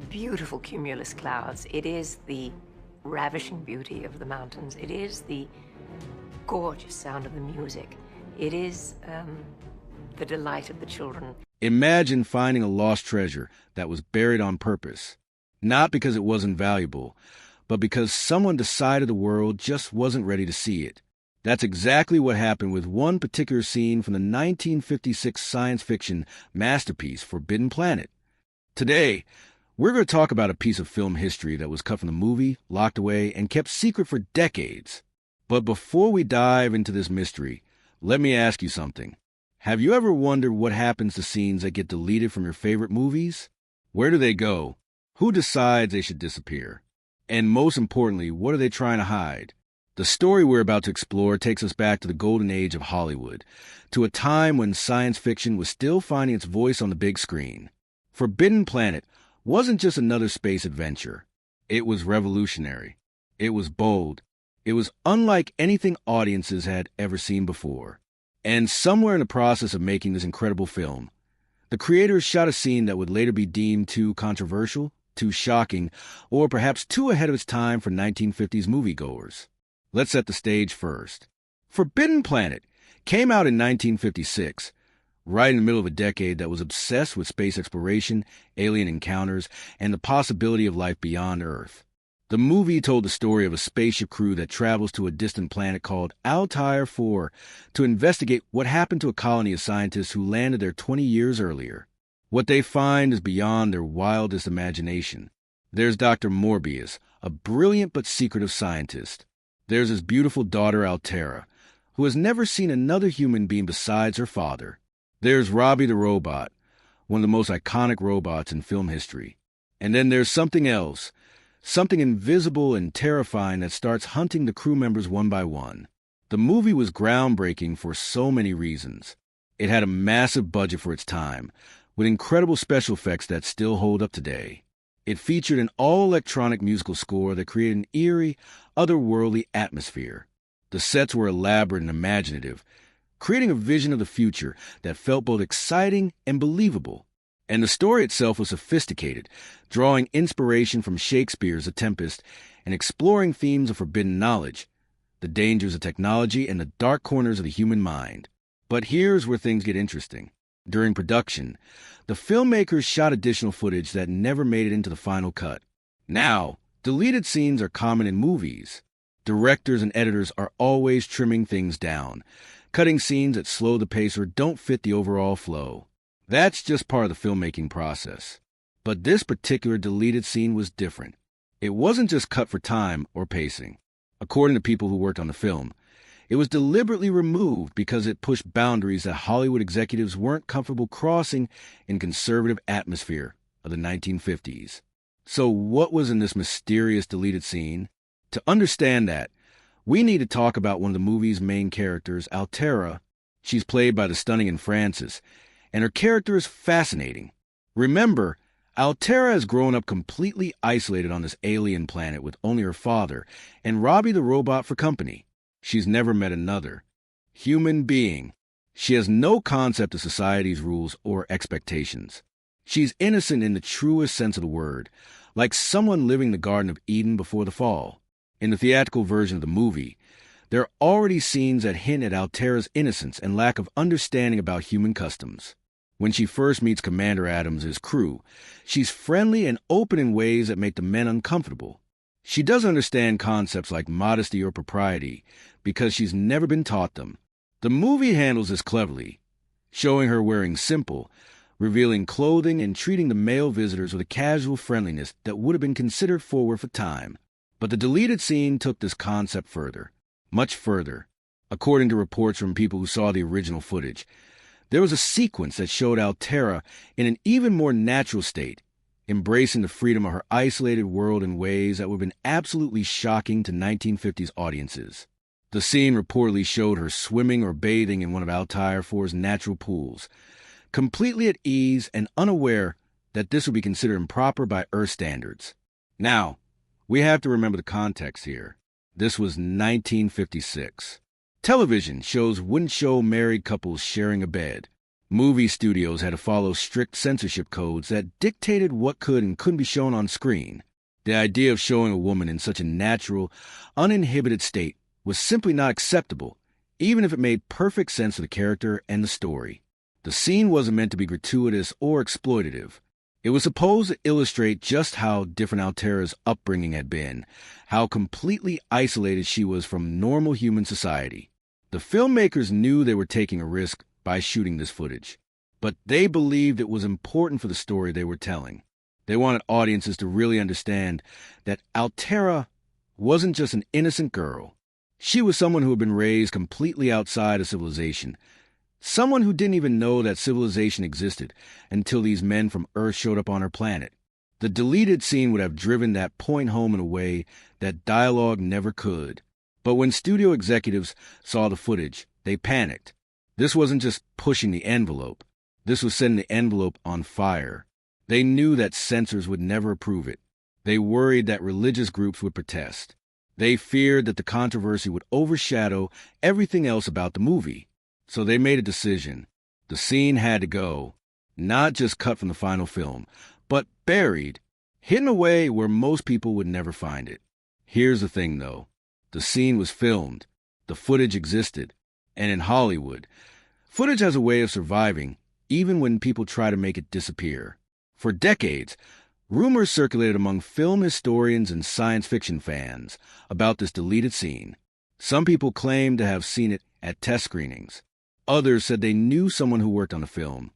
beautiful cumulus clouds. It is the ravishing beauty of the mountains. It is the gorgeous sound of the music. It is the delight of the children. Imagine finding a lost treasure that was buried on purpose, not because it wasn't valuable, but because someone decided the world just wasn't ready to see it. That's exactly what happened with one particular scene from the 1956 science fiction masterpiece Forbidden Planet. Today, we're going to talk about a piece of film history that was cut from the movie, locked away, and kept secret for decades. But before we dive into this mystery, let me ask you something. Have you ever wondered what happens to scenes that get deleted from your favorite movies? Where do they go? Who decides they should disappear? And most importantly, what are they trying to hide? The story we're about to explore takes us back to the golden age of Hollywood, to a time when science fiction was still finding its voice on the big screen. Forbidden Planet wasn't just another space adventure. It was revolutionary. It was bold. It was unlike anything audiences had ever seen before. And somewhere in the process of making this incredible film, the creators shot a scene that would later be deemed too controversial, too shocking, or perhaps too ahead of its time for 1950s moviegoers. Let's set the stage first. Forbidden Planet came out in 1956, right in the middle of a decade that was obsessed with space exploration, alien encounters, and the possibility of life beyond Earth. The movie told the story of a spaceship crew that travels to a distant planet called Altair 4 to investigate what happened to a colony of scientists who landed there 20 years earlier. What they find is beyond their wildest imagination. There's Dr. Morbius, a brilliant but secretive scientist. There's his beautiful daughter Altera, who has never seen another human being besides her father. There's Robbie the robot, one of the most iconic robots in film history. And then there's something else, something invisible and terrifying that starts hunting the crew members one by one. The movie was groundbreaking for so many reasons. It had a massive budget for its time, with incredible special effects that still hold up today. It featured an all-electronic musical score that created an eerie, otherworldly atmosphere. The sets were elaborate and imaginative, creating a vision of the future that felt both exciting and believable. And the story itself was sophisticated, drawing inspiration from Shakespeare's A Tempest and exploring themes of forbidden knowledge, the dangers of technology, and the dark corners of the human mind. But here's where things get interesting. During production, the filmmakers shot additional footage that never made it into the final cut. Now, deleted scenes are common in movies. Directors and editors are always trimming things down, cutting scenes that slow the pace or don't fit the overall flow. That's just part of the filmmaking process. But this particular deleted scene was different. It wasn't just cut for time or pacing. According to people who worked on the film, it was deliberately removed because it pushed boundaries that Hollywood executives weren't comfortable crossing in conservative atmosphere of the 1950s. So what was in this mysterious deleted scene? To understand that, we need to talk about one of the movie's main characters, Altera. She's played by the stunning Frances, and her character is fascinating. Remember, Altera has grown up completely isolated on this alien planet with only her father and Robbie the robot for company. She's never met another human being. She has no concept of society's rules or expectations. She's innocent in the truest sense of the word, like someone living the Garden of Eden before the fall. In the theatrical version of the movie, there are already scenes that hint at Altera's innocence and lack of understanding about human customs. When she first meets Commander Adams' crew, she's friendly and open in ways that make the men uncomfortable. She doesn't understand concepts like modesty or propriety because she's never been taught them. The movie handles this cleverly, showing her wearing simple, revealing clothing and treating the male visitors with a casual friendliness that would have been considered forward for time. But the deleted scene took this concept further, much further. According to reports from people who saw the original footage, there was a sequence that showed Altera in an even more natural state, embracing the freedom of her isolated world in ways that would have been absolutely shocking to 1950s audiences. The scene reportedly showed her swimming or bathing in one of Altair 4's natural pools, completely at ease and unaware that this would be considered improper by Earth standards. Now, we have to remember the context here. This was 1956. Television shows wouldn't show married couples sharing a bed. Movie studios had to follow strict censorship codes that dictated what could and couldn't be shown on screen. The idea of showing a woman in such a natural, uninhibited state was simply not acceptable, even if it made perfect sense for the character and the story. The scene wasn't meant to be gratuitous or exploitative. It was supposed to illustrate just how different Altera's upbringing had been, how completely isolated she was from normal human society. The filmmakers knew they were taking a risk by shooting this footage, but they believed it was important for the story they were telling. They wanted audiences to really understand that Altera wasn't just an innocent girl. She was someone who had been raised completely outside of civilization, someone who didn't even know that civilization existed until these men from Earth showed up on her planet. The deleted scene would have driven that point home in a way that dialogue never could. But when studio executives saw the footage, they panicked. This wasn't just pushing the envelope. This was setting the envelope on fire. They knew that censors would never approve it. They worried that religious groups would protest. They feared that the controversy would overshadow everything else about the movie. So they made a decision. The scene had to go, not just cut from the final film, but buried, hidden away where most people would never find it. Here's the thing, though. The scene was filmed. The footage existed. And in Hollywood, footage has a way of surviving even when people try to make it disappear. For decades, rumors circulated among film historians and science fiction fans about this deleted scene. Some people claimed to have seen it at test screenings. Others said they knew someone who worked on the film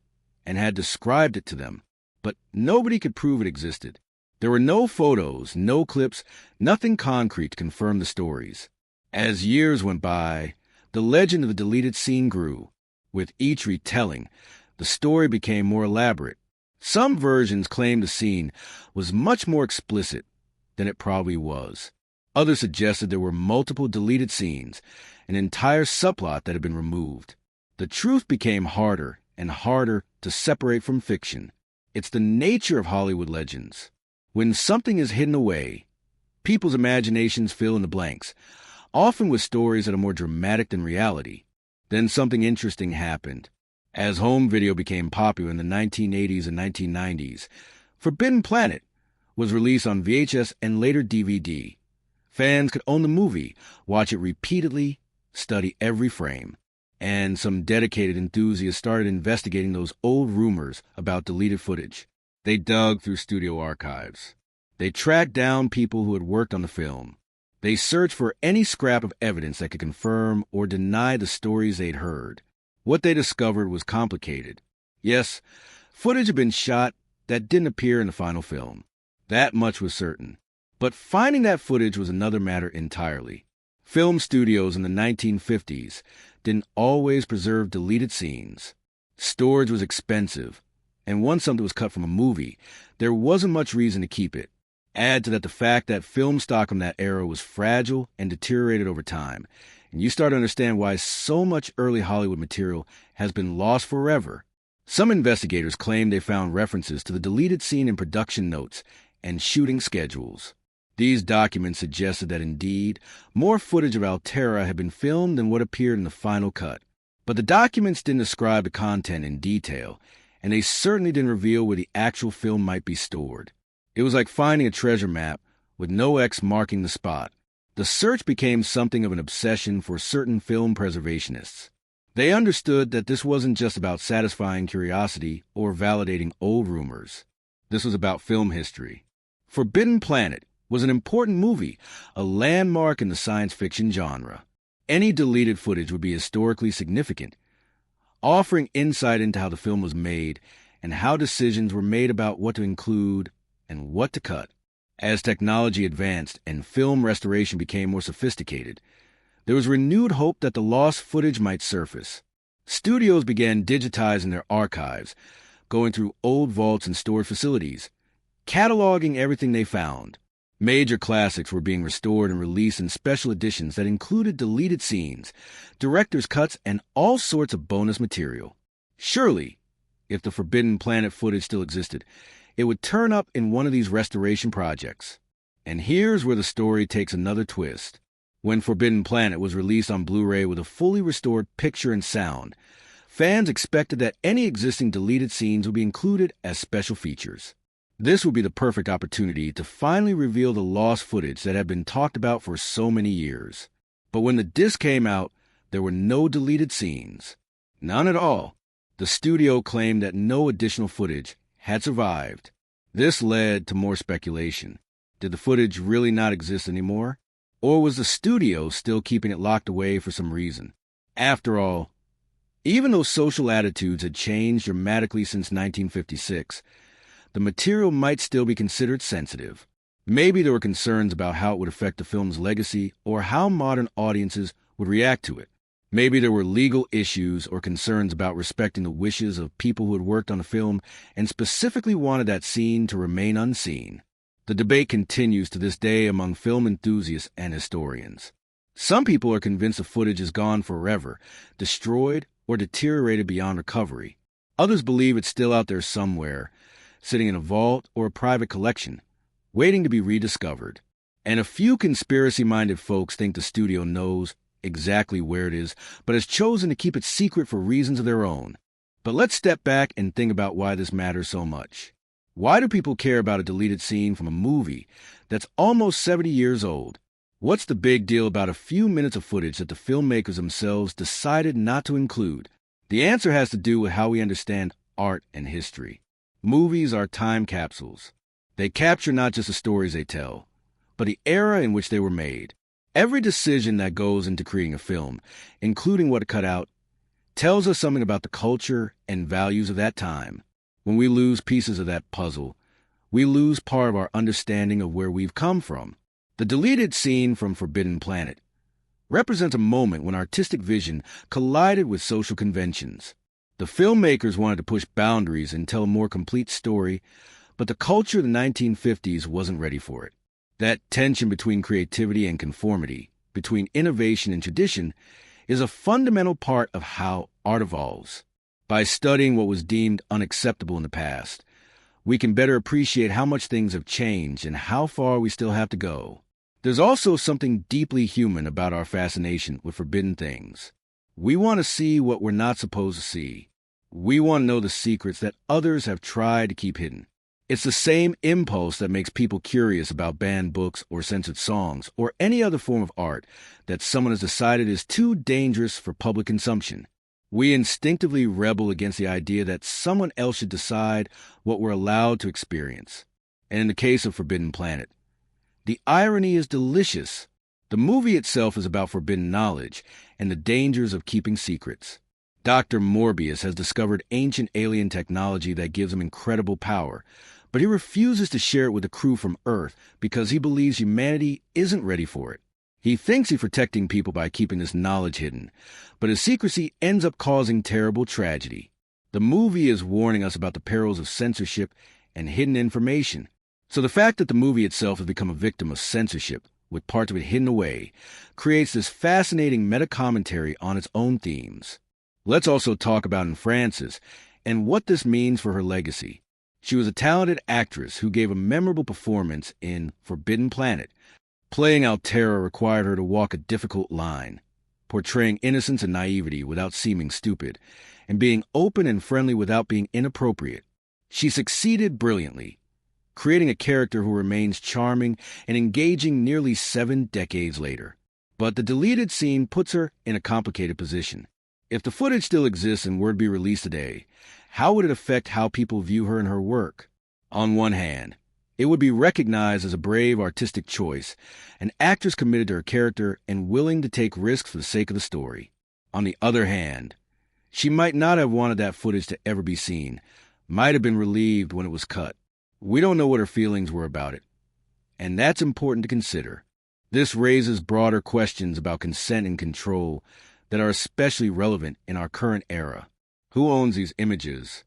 and had described it to them, but nobody could prove it existed. There were no photos, no clips, nothing concrete to confirm the stories. As years went by, the legend of the deleted scene grew. With each retelling, the story became more elaborate. Some versions claimed the scene was much more explicit than it probably was. Others suggested there were multiple deleted scenes, an entire subplot that had been removed. The truth became harder and harder to separate from fiction. It's the nature of Hollywood legends. When something is hidden away, people's imaginations fill in the blanks, often with stories that are more dramatic than reality. Then something interesting happened. As home video became popular in the 1980s and 1990s, Forbidden Planet was released on VHS and later DVD. Fans could own the movie, watch it repeatedly, study every frame. And some dedicated enthusiasts started investigating those old rumors about deleted footage. They dug through studio archives. They tracked down people who had worked on the film. They searched for any scrap of evidence that could confirm or deny the stories they'd heard. What they discovered was complicated. Yes, footage had been shot that didn't appear in the final film. That much was certain. But finding that footage was another matter entirely. Film studios in the 1950s didn't always preserve deleted scenes. Storage was expensive, and once something was cut from a movie, there wasn't much reason to keep it. Add to that the fact that film stock from that era was fragile and deteriorated over time, and you start to understand why so much early Hollywood material has been lost forever. Some investigators claim they found references to the deleted scene in production notes and shooting schedules. These documents suggested that indeed, more footage of Altera had been filmed than what appeared in the final cut. But the documents didn't describe the content in detail, and they certainly didn't reveal where the actual film might be stored. It was like finding a treasure map with no X marking the spot. The search became something of an obsession for certain film preservationists. They understood that this wasn't just about satisfying curiosity or validating old rumors. This was about film history. Forbidden Planet was an important movie, a landmark in the science fiction genre. Any deleted footage would be historically significant, offering insight into how the film was made and how decisions were made about what to include and what to cut. As technology advanced and film restoration became more sophisticated, there was renewed hope that the lost footage might surface. Studios began digitizing their archives, going through old vaults and storage facilities, cataloging everything they found. Major classics were being restored and released in special editions that included deleted scenes, director's cuts, and all sorts of bonus material. Surely, if the Forbidden Planet footage still existed, it would turn up in one of these restoration projects. And here's where the story takes another twist. When Forbidden Planet was released on Blu-ray with a fully restored picture and sound, Fans expected that any existing deleted scenes would be included as special features. This would be the perfect opportunity to finally reveal the lost footage that had been talked about for so many years. But when the disc came out, there were no deleted scenes. None at all. The studio claimed that no additional footage had survived. This led to more speculation. Did the footage really not exist anymore? Or was the studio still keeping it locked away for some reason? After all, even though social attitudes had changed dramatically since 1956, the material might still be considered sensitive. Maybe there were concerns about how it would affect the film's legacy or how modern audiences would react to it. Maybe there were legal issues or concerns about respecting the wishes of people who had worked on the film and specifically wanted that scene to remain unseen. The debate continues to this day among film enthusiasts and historians. Some people are convinced the footage is gone forever, destroyed, or deteriorated beyond recovery. Others believe it's still out there somewhere, sitting in a vault or a private collection, waiting to be rediscovered. And a few conspiracy-minded folks think the studio knows exactly where it is, but has chosen to keep it secret for reasons of their own. But let's step back and think about why this matters so much. Why do people care about a deleted scene from a movie that's almost 70 years old? What's the big deal about a few minutes of footage that the filmmakers themselves decided not to include? The answer has to do with how we understand art and history. Movies are time capsules. They capture not just the stories they tell, but the era in which they were made. Every decision that goes into creating a film, including what to cut out, tells us something about the culture and values of that time. When we lose pieces of that puzzle, we lose part of our understanding of where we've come from. The deleted scene from Forbidden Planet represents a moment when artistic vision collided with social conventions. The filmmakers wanted to push boundaries and tell a more complete story, but the culture of the 1950s wasn't ready for it. That tension between creativity and conformity, between innovation and tradition, is a fundamental part of how art evolves. By studying what was deemed unacceptable in the past, we can better appreciate how much things have changed and how far we still have to go. There's also something deeply human about our fascination with forbidden things. We want to see what we're not supposed to see. We want to know the secrets that others have tried to keep hidden. It's the same impulse that makes people curious about banned books or censored songs or any other form of art that someone has decided is too dangerous for public consumption. We instinctively rebel against the idea that someone else should decide what we're allowed to experience. And in the case of Forbidden Planet, the irony is delicious. The movie itself is about forbidden knowledge and the dangers of keeping secrets. Dr. Morbius has discovered ancient alien technology that gives him incredible power, but he refuses to share it with the crew from Earth because he believes humanity isn't ready for it. He thinks he's protecting people by keeping this knowledge hidden, but his secrecy ends up causing terrible tragedy. The movie is warning us about the perils of censorship and hidden information. So the fact that the movie itself has become a victim of censorship, with parts of it hidden away, creates this fascinating meta-commentary on its own themes. Let's also talk about Anne Francis and what this means for her legacy. She was a talented actress who gave a memorable performance in Forbidden Planet. Playing Altera required her to walk a difficult line, portraying innocence and naivety without seeming stupid, and being open and friendly without being inappropriate. She succeeded brilliantly, creating a character who remains charming and engaging nearly 7 decades later. But the deleted scene puts her in a complicated position. If the footage still exists and were to be released today, how would it affect how people view her and her work? On one hand, it would be recognized as a brave artistic choice, an actress committed to her character and willing to take risks for the sake of the story. On the other hand, she might not have wanted that footage to ever be seen, might have been relieved when it was cut. We don't know what her feelings were about it, and that's important to consider. This raises broader questions about consent and control that are especially relevant in our current era. Who owns these images?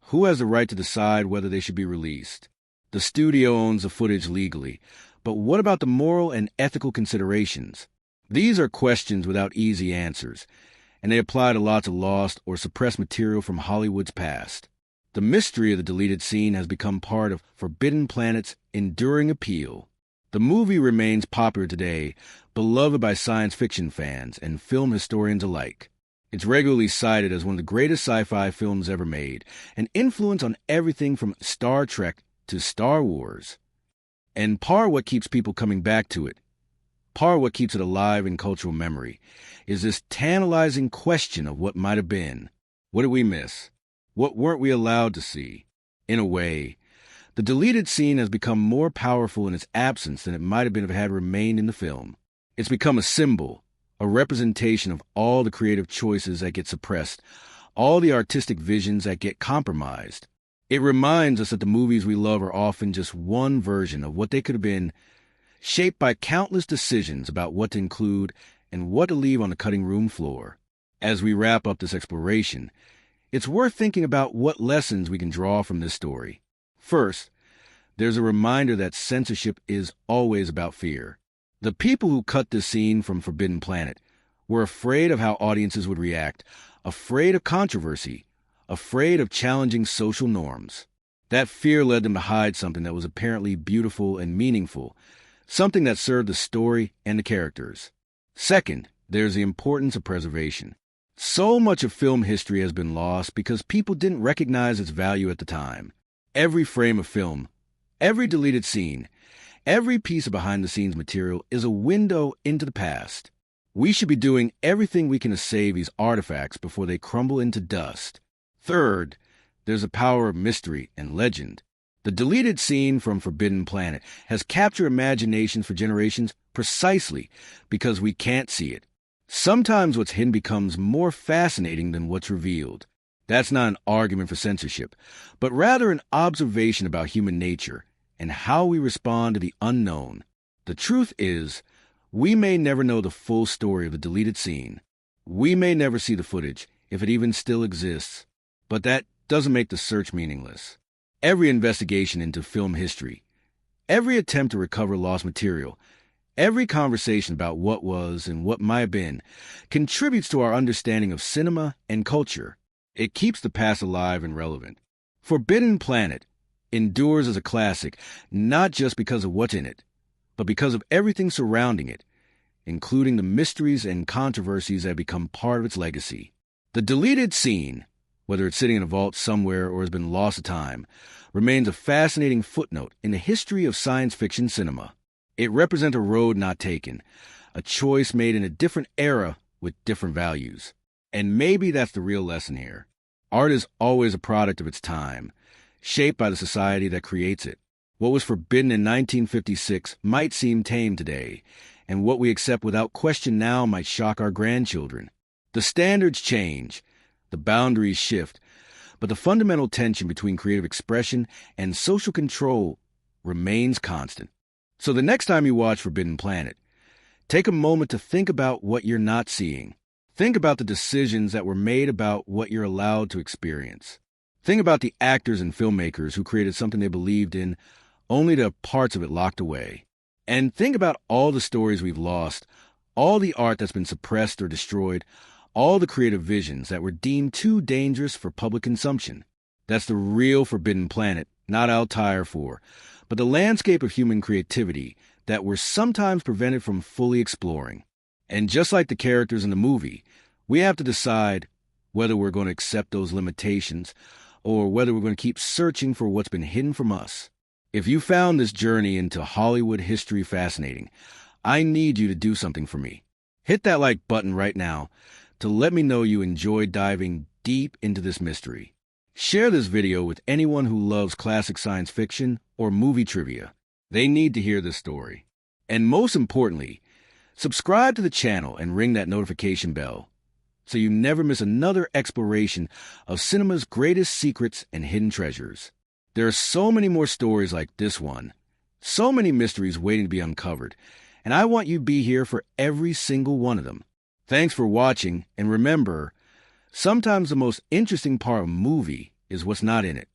Who has the right to decide whether they should be released? The studio owns the footage legally, but what about the moral and ethical considerations? These are questions without easy answers, and they apply to lots of lost or suppressed material from Hollywood's past. The mystery of the deleted scene has become part of Forbidden Planet's enduring appeal. The movie remains popular today, beloved by science fiction fans and film historians alike. It's regularly cited as one of the greatest sci-fi films ever made, an influence on everything from Star Trek to Star Wars. And part of what keeps people coming back to it, part of what keeps it alive in cultural memory, is this tantalizing question of what might have been. What did we miss? What weren't we allowed to see? In a way, the deleted scene has become more powerful in its absence than it might have been if it had remained in the film. It's become a symbol, a representation of all the creative choices that get suppressed, all the artistic visions that get compromised. It reminds us that the movies we love are often just one version of what they could have been, shaped by countless decisions about what to include and what to leave on the cutting room floor. As we wrap up this exploration, it's worth thinking about what lessons we can draw from this story. First, there's a reminder that censorship is always about fear. The people who cut this scene from Forbidden Planet were afraid of how audiences would react, afraid of controversy, afraid of challenging social norms. That fear led them to hide something that was apparently beautiful and meaningful, something that served the story and the characters. Second, there's the importance of preservation. So much of film history has been lost because people didn't recognize its value at the time. Every frame of film, every deleted scene, every piece of behind-the-scenes material is a window into the past. We should be doing everything we can to save these artifacts before they crumble into dust. Third, there's the power of mystery and legend. The deleted scene from Forbidden Planet has captured imaginations for generations precisely because we can't see it. Sometimes what's hidden becomes more fascinating than what's revealed. That's not an argument for censorship, but rather an observation about human nature and how we respond to the unknown. The truth is, we may never know the full story of the deleted scene. We may never see the footage, if it even still exists. But that doesn't make the search meaningless. Every investigation into film history, every attempt to recover lost material, every conversation about what was and what might have been contributes to our understanding of cinema and culture. It keeps the past alive and relevant. Forbidden Planet endures as a classic, not just because of what's in it, but because of everything surrounding it, including the mysteries and controversies that have become part of its legacy. The deleted scene, whether it's sitting in a vault somewhere or has been lost to time, remains a fascinating footnote in the history of science fiction cinema. It represents a road not taken, a choice made in a different era with different values. And maybe that's the real lesson here. Art is always a product of its time, shaped by the society that creates it. What was forbidden in 1956 might seem tame today, and what we accept without question now might shock our grandchildren. The standards change, the boundaries shift, but the fundamental tension between creative expression and social control remains constant. So the next time you watch Forbidden Planet, take a moment to think about what you're not seeing. Think about the decisions that were made about what you're allowed to experience. Think about the actors and filmmakers who created something they believed in, only to have parts of it locked away. And think about all the stories we've lost, all the art that's been suppressed or destroyed, all the creative visions that were deemed too dangerous for public consumption. That's the real Forbidden Planet, not Altair 4, but the landscape of human creativity that we're sometimes prevented from fully exploring. And just like the characters in the movie, we have to decide whether we're going to accept those limitations or whether we're going to keep searching for what's been hidden from us. If you found this journey into Hollywood history fascinating, I need you to do something for me. Hit that like button right now to let me know you enjoyed diving deep into this mystery. Share this video with anyone who loves classic science fiction or movie trivia. They need to hear this story. And most importantly, subscribe to the channel and ring that notification bell so you never miss another exploration of cinema's greatest secrets and hidden treasures. There are so many more stories like this one, so many mysteries waiting to be uncovered, and I want you to be here for every single one of them. Thanks for watching, and remember, sometimes the most interesting part of a movie is what's not in it.